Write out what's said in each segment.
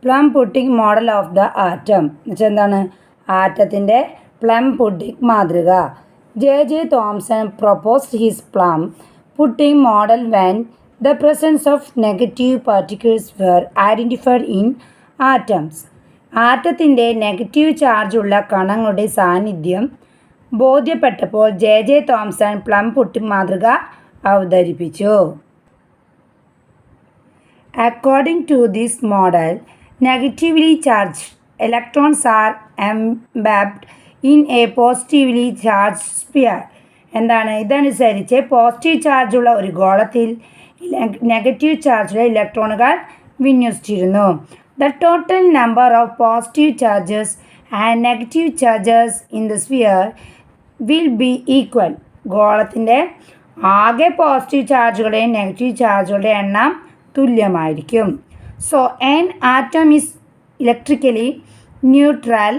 Plum pudding model of the atom എന്നുവെച്ചാൽ എന്താണ്? ആറ്റത്തിൻ്റെ plum pudding മാതൃക. J.J. Thomson proposed his plum pudding model when the presence of negative particles were identified in atoms. ആറ്റത്തിൻ്റെ negative ചാർജുള്ള കണങ്ങളുടെ സാന്നിധ്യം ബോധ്യപ്പെട്ടപ്പോൾ J.J. Thomson plum pudding മാതൃക അവതരിപ്പിച്ചു. According to this model, negatively charged electrons are embedded in a positively charged sphere. എന്താണ്? ഇതനുസരിച്ച് positive ചാർജുള്ള ഒരു ഗോളത്തിൽ നെഗറ്റീവ് ചാർജുള്ള ഇലക്ട്രോണുകൾ വിന്യസിച്ചിരുന്നു. The total number of positive charges and negative charges in the sphere will be equal. ഗോളത്തിൻ്റെ ആകെ positive ചാർജുകളുടെയും negative ചാർജുകളുടെയും എണ്ണം തുല്യമായിരിക്കും. So an atom is electrically neutral,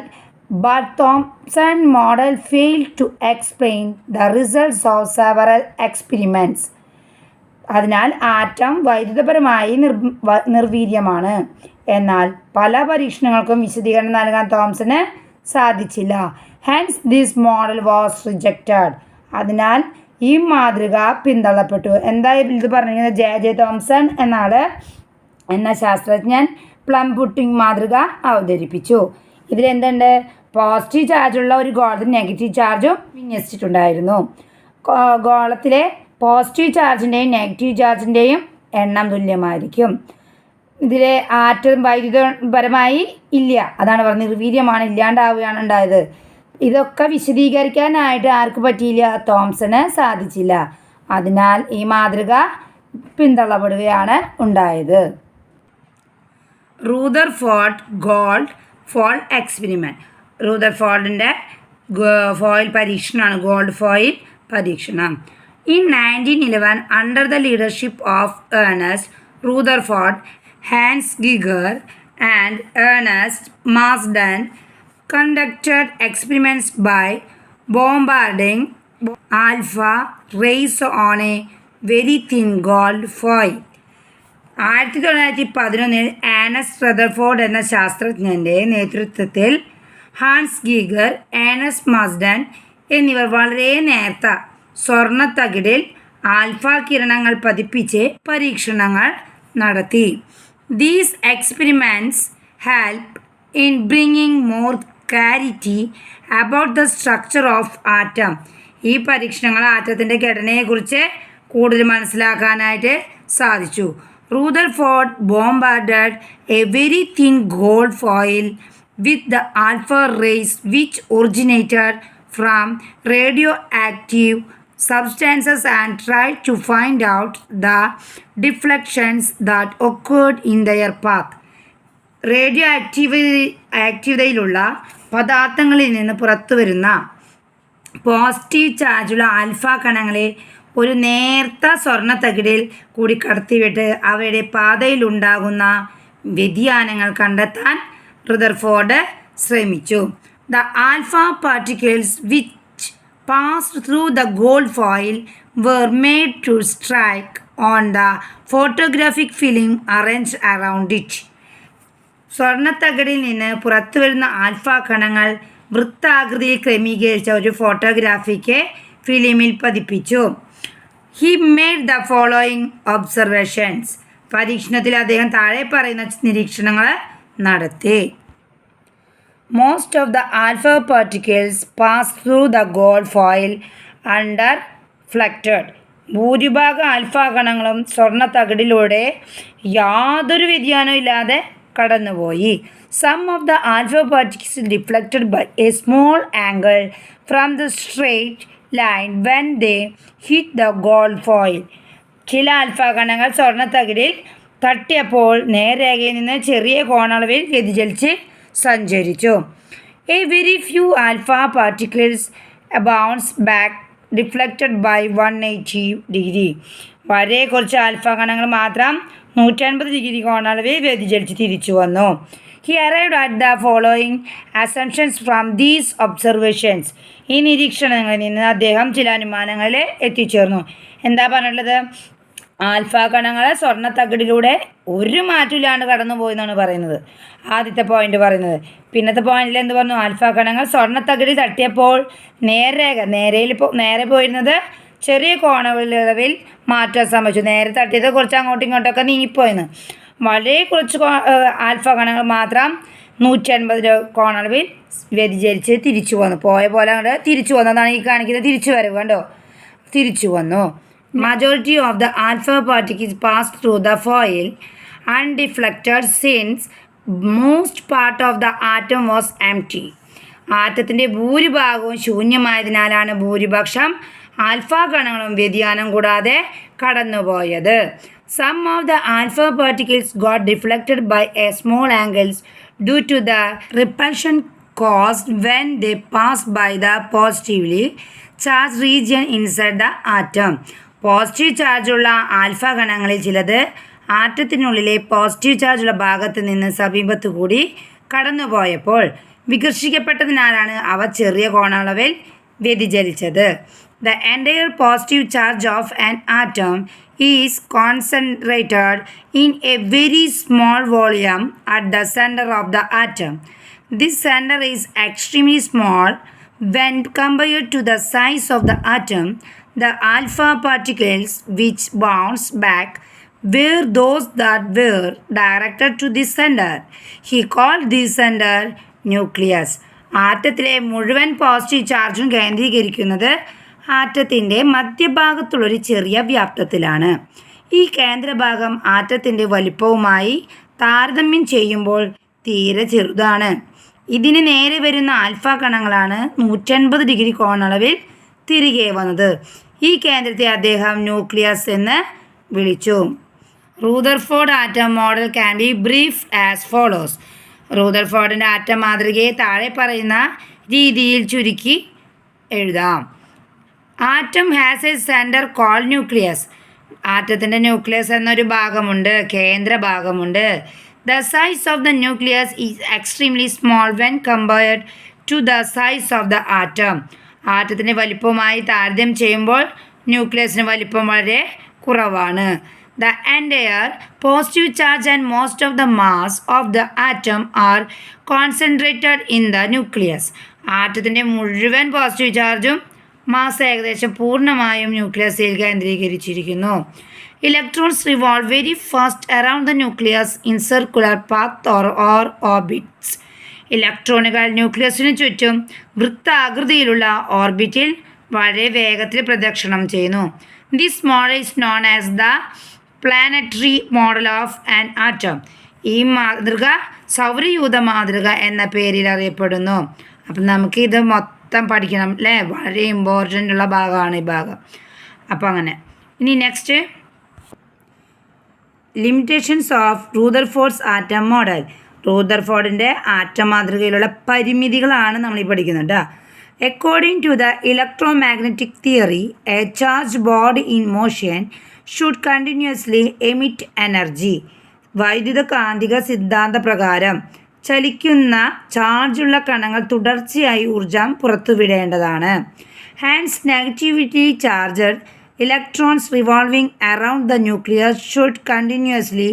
but Thomson model failed to explain the results of several experiments. അതിനാൽ atom വൈദ്യുതപരമായി നിർവീര്യമാണ്. എന്നാൽ പല പരീക്ഷണങ്ങൾക്കും വിശദീകരണം നൽകാൻ തോംസന് സാധിച്ചില്ല. Hence this model was rejected. അതിനാൽ ഈ മാതൃക പിന്തള്ളപ്പെട്ടു. എന്തായാലും ഇത് പറഞ്ഞിരിക്കുന്നത് J.J. തോംസൺ എന്ന ശാസ്ത്രജ്ഞൻ പ്ലം പുഡിംഗ് മാതൃക അവതരിപ്പിച്ചു. ഇതിലെന്തുണ്ട്? പോസിറ്റീവ് ചാർജുള്ള ഒരു ഗോളത്തിൽ നെഗറ്റീവ് ചാർജും വിന്യസിച്ചിട്ടുണ്ടായിരുന്നു. ഗോളത്തിലെ പോസിറ്റീവ് ചാർജിൻ്റെയും നെഗറ്റീവ് ചാർജിൻ്റെയും എണ്ണം തുല്യമായിരിക്കും. ഇതിലെ ആറ്റം വൈദ്യുതപരമായി ഇല്ല, അതാണ് പറഞ്ഞത്, നിർവീര്യമാണ്, ഇല്ലാണ്ടാവുകയാണ് ഉണ്ടായത്. ഇതൊക്കെ വിശദീകരിക്കാനായിട്ട് ആർക്ക് പറ്റിയില്ല? തോംസന് സാധിച്ചില്ല. അതിനാൽ ഈ മാതൃക പിന്തള്ളപ്പെടുകയാണ് ഉണ്ടായത്. Rutherford gold foil experiment. റൂദർഫോർഡിൻ്റെ ഫോയിൽ പരീക്ഷണമാണ് ഗോൾഡ് ഫോയിൽ പരീക്ഷണം. In 1911, under the leadership of Ernest Rutherford, Hans Geiger and Ernest Marsden conducted experiments by bombarding alpha rays on a very thin gold foil. 1911 Ernest Rutherford എന്ന ശാസ്ത്രജ്ഞൻ്റെ നേതൃത്വത്തിൽ Hans Geiger, Ernest Marsden എന്നിവർ വളരെ നേർത്ത സ്വർണ്ണത്തകിടിൽ alpha കിരണങ്ങൾ പതിപ്പിച്ച് പരീക്ഷണങ്ങൾ നടത്തി. These experiments help in bringing more clarity about the structure of atom. ഈ പരീക്ഷണങ്ങൾ ആറ്റത്തിൻ്റെ ഘടനയെക്കുറിച്ച് കൂടുതൽ മനസ്സിലാക്കാനായിട്ട് സാധിച്ചു. Rutherford bombarded a very thin gold foil with the alpha rays which originated from radioactive substances and tried to find out the deflections that occurred in their path. റേഡിയോ ആക്റ്റീവതയിലുള്ള പദാർത്ഥങ്ങളിൽ നിന്ന് പുറത്തു വരുന്ന പോസിറ്റീവ് ചാർജുള്ള ആൽഫ കണങ്ങളെ ഒരു നേർത്ത സ്വർണ്ണത്തകിടിൽ കൂടി കടത്തിവിട്ട് അവയുടെ പാതയിലുണ്ടാകുന്ന വ്യതിയാനങ്ങൾ കണ്ടെത്താൻ റുദർഫോർഡ് ശ്രമിച്ചു. The alpha particles which passed through the gold foil were made to strike on the photographic film arranged around it. സ്വർണ്ണത്തകിടിൽ നിന്ന് പുറത്തു വരുന്ന ആൽഫ കണങ്ങൾ വൃത്താകൃതിയിൽ ക്രമീകരിച്ച ഒരു ഫോട്ടോഗ്രാഫിക്ക് ഫിലിമിൽ പതിപ്പിച്ചു. He made the following observations. പരീക്ഷണത്തിൽ അദ്ദേഹം താഴെ പറയുന്ന നിരീക്ഷണങ്ങൾ നടത്തി. Most of the alpha particles pass through the gold foil undeflected. ഭൂരിഭാഗം ആൽഫ കണങ്ങളും സ്വർണ്ണത്തകിടിലൂടെ യാതൊരു വ്യതിയാനവും ഇല്ലാതെ കടന്നുപോയി. Some of the alpha particles deflected by a small angle from the straight line when they hit the gold foil. ചില alpha കണങ്ങൾ സ്വർണ്ണത്തകിടിൽ തട്ടിയപ്പോൾ നേർരേഖയിൽ നിന്ന് ചെറിയ കോണളവിൽ വ്യതിചലിച്ച് സഞ്ചരിച്ചു. A very few alpha particles bounce back deflected by 180 degree. വളരെ കുറച്ച് alpha കണങ്ങൾ മാത്രം 180 degree കോണളവിൽ വ്യതിചലിച്ച് തിരിച്ചു വന്നു. He arrived at the following assumptions from these observations. ഈ നിരീക്ഷണങ്ങളിൽ നിന്ന് അദ്ദേഹം ചില അനുമാനങ്ങളിൽ എത്തിച്ചേർന്നു. എന്താ പറഞ്ഞിട്ടുള്ളത്? ആൽഫ കണങ്ങൾ സ്വർണ്ണത്തകിടിലൂടെ ഒരു മാറ്റമില്ലാണ്ട് കടന്നു പോയി എന്നാണ് പറയുന്നത്. ആദ്യത്തെ പോയിന്റ് പറയുന്നത്. പിന്നത്തെ പോയിന്റിൽ എന്ത് പറഞ്ഞു? ആൽഫ കണങ്ങൾ സ്വർണ്ണത്തകിടി തട്ടിയപ്പോൾ നേരെ പോയിരുന്നത് ചെറിയ കോണളവിൽ മാറ്റം സംഭവിച്ചു. നേരെ തട്ടിയത് കുറച്ച് അങ്ങോട്ടും ഇങ്ങോട്ടൊക്കെ നീങ്ങിപ്പോയെന്ന്. വളരെ കുറച്ച് ആൽഫ കണങ്ങൾ മാത്രം 180 കോണളവിൽ വ്യതിചലിച്ച് തിരിച്ചു വന്നു. പോയ പോലെ അങ്ങോട്ട് തിരിച്ചു വന്നതാണ് ഈ കാണിക്കുന്നത് തിരിച്ചു വരവ്. കണ്ടോ, തിരിച്ചു വന്നു. Majority of the alpha particles passed through the foil undeflected since most part of the atom was empty. ആറ്റത്തിൻ്റെ ഭൂരിഭാഗവും ശൂന്യമായതിനാലാണ് ഭൂരിപക്ഷം ആൽഫ കണങ്ങളും വ്യതിയാനം കൂടാതെ കടന്നുപോയത്. Some of the alpha particles got deflected by a small angles due to the repulsion caused when they passed by the positively charged region inside the atom. Positive ചാർജുള്ള alpha കണങ്ങളിൽ ചിലത് ആറ്റത്തിനുള്ളിലെ positive ചാർജുള്ള ഭാഗത്ത് നിന്ന് സമീപത്തു കൂടി കടന്നുപോയപ്പോൾ വികർഷിക്കപ്പെട്ടതിനാലാണ് അവ ചെറിയ കോണളവിൽ വ്യതിചലിച്ചത്. The entire positive charge of an atom is concentrated in a very small volume at the centre of the atom. This centre is extremely small when compared to the size of the atom. The alpha particles which bounced back were those that were directed to the center. He called this center nucleus. ആറ്റത്തിലെ മുഴുവൻ positive ചാർജും കേന്ദ്രീകരിക്കുന്നത് ആറ്റത്തിൻ്റെ മധ്യഭാഗത്തുള്ളൊരു ചെറിയ വ്യാപ്തത്തിലാണ്. ഈ കേന്ദ്രഭാഗം ആറ്റത്തിൻ്റെ വലിപ്പവുമായി താരതമ്യം ചെയ്യുമ്പോൾ തീരെ ചെറുതാണ്. ഇതിന് നേരെ വരുന്ന ആൽഫ കണങ്ങളാണ് 180 ഡിഗ്രി കോണളവിൽ തിരികെ വന്നത്. ഈ കേന്ദ്രത്തെ അദ്ദേഹം ന്യൂക്ലിയസ് എന്ന് വിളിച്ചു. Rutherford atom model can be brief as follows. റൂദർഫോർഡിൻ്റെ ആറ്റം മാതൃകയെ താഴെ പറയുന്ന രീതിയിൽ ചുരുക്കി എഴുതാം. Atom has a centre call nucleus. ആറ്റത്തിൻ്റെ ന്യൂക്ലിയസ് എന്നൊരു ഭാഗമുണ്ട്, കേന്ദ്ര ഭാഗമുണ്ട്. The size of the nucleus is extremely small when compared to the size of the atom. ആറ്റത്തിൻ്റെ വലിപ്പവുമായി താരതമ്യം ചെയ്യുമ്പോൾ ന്യൂക്ലിയസിന് വലിപ്പം വളരെ കുറവാണ്. The entire positive charge and most of the mass of the atom are concentrated in the nucleus. ആറ്റത്തിൻ്റെ മുഴുവൻ positive ചാർജും mass ഏകദേശം പൂർണ്ണമായും ന്യൂക്ലിയസിൽ കേന്ദ്രീകരിച്ചിരിക്കുന്നു. Electrons revolve very fast around the nucleus in circular path or orbits. ഇലക്ട്രോണുകൾ ന്യൂക്ലിയസിന് ചുറ്റും വൃത്താകൃതിയിലുള്ള ഓർബിറ്റിൽ വളരെ വേഗത്തിൽ പ്രദക്ഷിണം ചെയ്യുന്നു. This model is known as the planetary model of an atom. ഈ മാതൃക സൗരയൂഥ മാതൃക എന്ന പേരിൽ അറിയപ്പെടുന്നു. അപ്പം നമുക്കിത് മൊത്തം പഠിക്കണം അല്ലേ, വളരെ ഇമ്പോർട്ടൻ്റ് ഉള്ള ഭാഗമാണ് ഈ ഭാഗം. അപ്പോൾ അങ്ങനെ ഇനി next limitations of Rutherford's atom model. റൂദർഫോർഡിൻ്റെ ആറ്റം മാതൃകയിലുള്ള പരിമിതികളാണ് നമ്മൾ ഈ പഠിക്കുന്നത് കേട്ടോ. According to the electromagnetic theory, a charge body in motion should continuously emit energy. വൈദ്യുത കാന്തിക സിദ്ധാന്ത പ്രകാരം ചലിക്കുന്ന ചാർജുള്ള കണങ്ങൾ തുടർച്ചയായി ഊർജം പുറത്തുവിടേണ്ടതാണ്. Hence negativity charged electrons revolving around the nucleus should continuously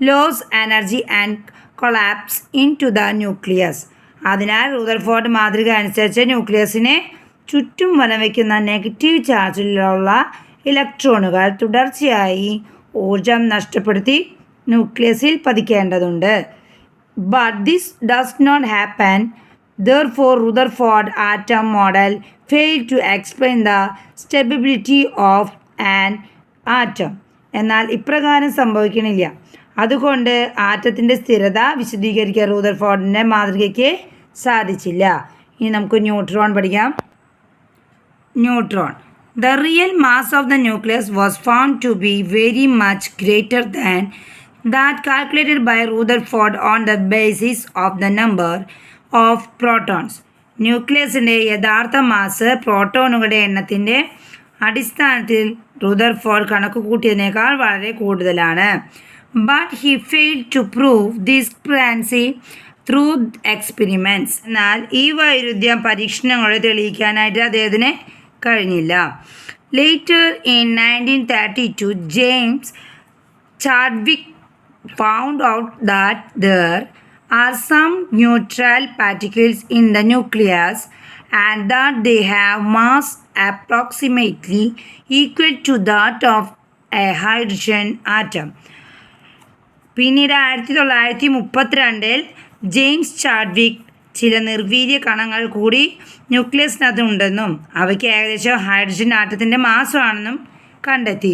lose energy and collapse into the nucleus. അതിനാൽ റൂദർഫോർഡ് മാതൃക അനുസരിച്ച് ന്യൂക്ലിയസിനെ ചുറ്റും വലം വയ്ക്കുന്ന നെഗറ്റീവ് ചാർജിലുള്ള ഇലക്ട്രോണുകൾ തുടർച്ചയായി ഊർജം നഷ്ടപ്പെടുത്തി ന്യൂക്ലിയസിൽ പതിക്കേണ്ടതുണ്ട്. But this does not happen. Therefore, Rutherford atom model failed to explain the stability of an atom. എന്നാൽ ഇപ്രകാരം സംഭവിക്കണില്ല. അതുകൊണ്ട് ആറ്റത്തിൻ്റെ സ്ഥിരത വിശദീകരിക്കാൻ റൂദർഫോർഡിൻ്റെ മാതൃകയ്ക്ക് സാധിച്ചില്ല. ഇനി നമുക്ക് ന്യൂട്രോൺ പഠിക്കാം. Neutron. The real mass of the nucleus was found to be very much greater than that calculated by Rutherford on the basis of the number of protons. ന്യൂക്ലിയസിൻ്റെ യഥാർത്ഥ മാസ് പ്രോട്ടോണുകളുടെ എണ്ണത്തിൻ്റെ അടിസ്ഥാനത്തിൽ റുദർഫോർഡ് കണക്ക് കൂട്ടിയതിനേക്കാൾ വളരെ കൂടുതലാണ്. But he failed to prove this discrepancy through experiments. എന്നാൽ ഈ വൈരുദ്ധ്യം പരീക്ഷണങ്ങളെ തെളിയിക്കാനായിട്ട് അദ്ദേഹത്തിന് കഴിഞ്ഞില്ല. Later in 1932, James Chadwick found out that there are some neutral particles in the nucleus and that they have mass approximately equal to that of a hydrogen atom. പിന്നീട് 1932 James Chadwick ചില നിർവീര്യ കണങ്ങൾ കൂടി ന്യൂക്ലിയസിനകത്ത് ഉണ്ടെന്നും അവയ്ക്ക് ഏകദേശം ഹൈഡ്രജൻ ആറ്റത്തിൻ്റെ മാസമാണെന്നും കണ്ടെത്തി.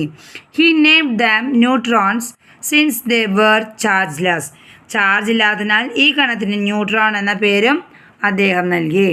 He named them neutrons since they were chargeless. Charge ഇല്ലാത്തതിനാൽ ഈ കണത്തിന് ന്യൂട്രോൺ എന്ന പേരും അദ്ദേഹം നൽകി.